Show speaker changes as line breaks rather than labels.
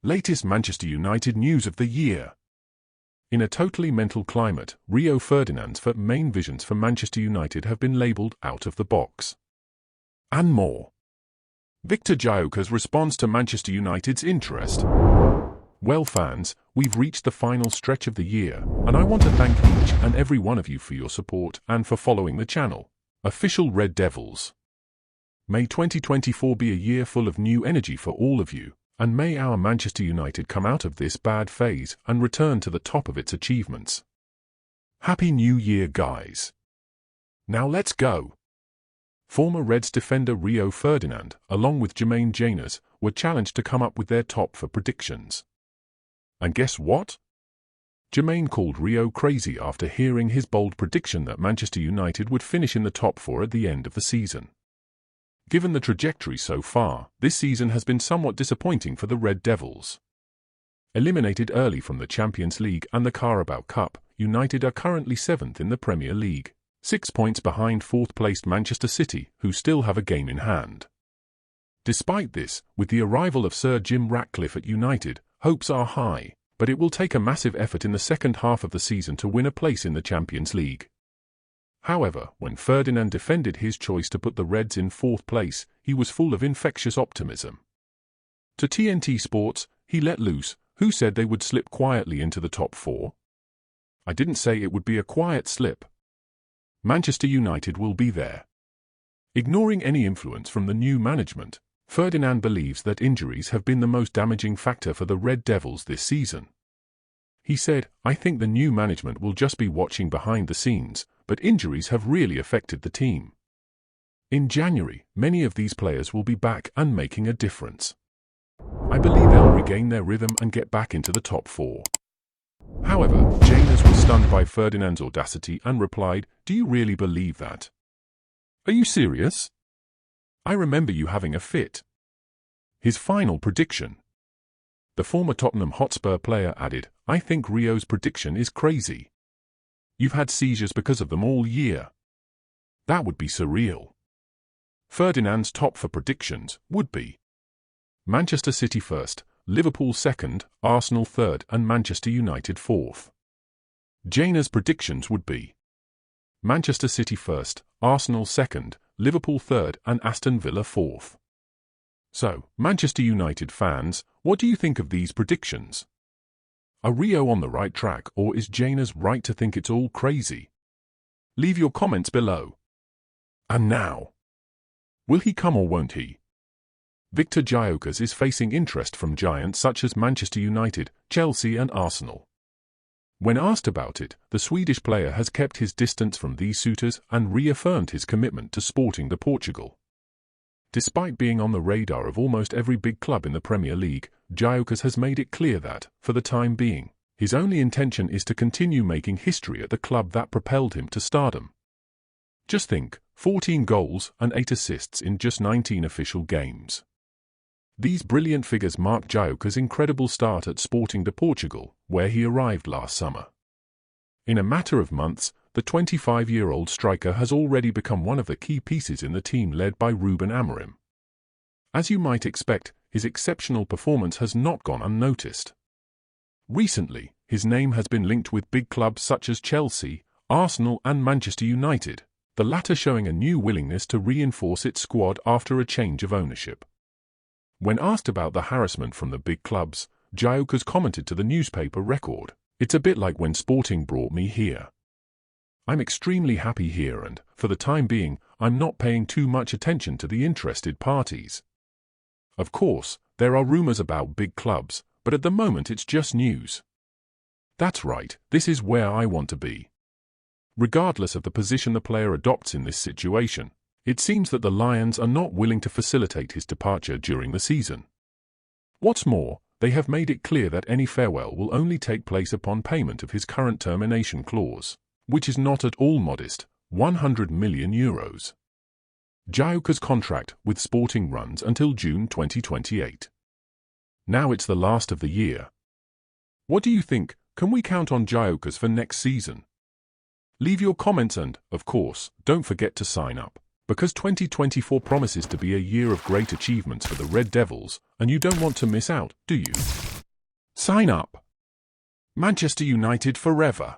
Latest Manchester United news of the year. In a totally mental climate, Rio Ferdinand's main visions for Manchester United have been labelled out of the box. And more. Victor Gyökeres responds to Manchester United's interest. Well fans, we've reached the final stretch of the year, and I want to thank each and every one of you for your support and for following the channel. Official Red Devils. May 2024 be a year full of new energy for all of you, and may our Manchester United come out of this bad phase and return to the top of its achievements. Happy New Year, guys. Now let's go. Former Reds defender Rio Ferdinand, along with Jermaine Janus, were challenged to come up with their top 4 predictions. And guess what? Jermaine called Rio crazy after hearing his bold prediction that Manchester United would finish in the top 4 at the end of the season. Given the trajectory so far, this season has been somewhat disappointing for the Red Devils. Eliminated early from the Champions League and the Carabao Cup, United are currently 7th in the Premier League, 6 points behind 4th-placed Manchester City, who still have a game in hand. Despite this, with the arrival of Sir Jim Ratcliffe at United, hopes are high, but it will take a massive effort in the second half of the season to win a place in the Champions League. However, when Ferdinand defended his choice to put the Reds in 4th place, he was full of infectious optimism. To TNT Sports, he let loose, who said they would slip quietly into the top 4. I didn't say it would be a quiet slip. Manchester United will be there. Ignoring any influence from the new management, Ferdinand believes that injuries have been the most damaging factor for the Red Devils this season. He said, "I think the new management will just be watching behind the scenes, but injuries have really affected the team. In January, many of these players will be back and making a difference. I believe they'll regain their rhythm and get back into the top 4. However, Janus was stunned by Ferdinand's audacity and replied, "Do you really believe that? Are you serious? I remember you having a fit." His final prediction. The former Tottenham Hotspur player added, "I think Rio's prediction is crazy. You've had seizures because of them all year. That would be surreal." Ferdinand's top 4 predictions would be Manchester City 1st, Liverpool 2nd, Arsenal 3rd and Manchester United 4th. Janus' predictions would be Manchester City 1st, Arsenal 2nd, Liverpool 3rd and Aston Villa 4th. So, Manchester United fans, what do you think of these predictions? Are Rio on the right track, or is Janus right to think it's all crazy? Leave your comments below. And now, will he come or won't he? Victor Gyökeres is facing interest from giants such as Manchester United, Chelsea and Arsenal. When asked about it, the Swedish player has kept his distance from these suitors and reaffirmed his commitment to Sporting de Portugal. Despite being on the radar of almost every big club in the Premier League, Gyökeres has made it clear that, for the time being, his only intention is to continue making history at the club that propelled him to stardom. Just think, 14 goals and 8 assists in just 19 official games. These brilliant figures mark Gyökeres' incredible start at Sporting de Portugal, where he arrived last summer. In a matter of months, the 25-year-old striker has already become one of the key pieces in the team led by Ruben Amorim. As you might expect, his exceptional performance has not gone unnoticed. Recently, his name has been linked with big clubs such as Chelsea, Arsenal and Manchester United, the latter showing a new willingness to reinforce its squad after a change of ownership. When asked about the harassment from the big clubs, Gyökeres commented to the newspaper Record, "It's a bit like when Sporting brought me here. I'm extremely happy here and, for the time being, I'm not paying too much attention to the interested parties. Of course, there are rumors about big clubs, but at the moment it's just news. That's right, this is where I want to be." Regardless of the position the player adopts in this situation, it seems that the Lions are not willing to facilitate his departure during the season. What's more, they have made it clear that any farewell will only take place upon payment of his current termination clause, which is not at all modest, €100 million. Gyökeres' contract with Sporting runs until June 2028. Now it's the last of the year. What do you think? Can we count on Gyökeres for next season? Leave your comments and, of course, don't forget to sign up, because 2024 promises to be a year of great achievements for the Red Devils, and you don't want to miss out, do you? Sign up. Manchester United forever.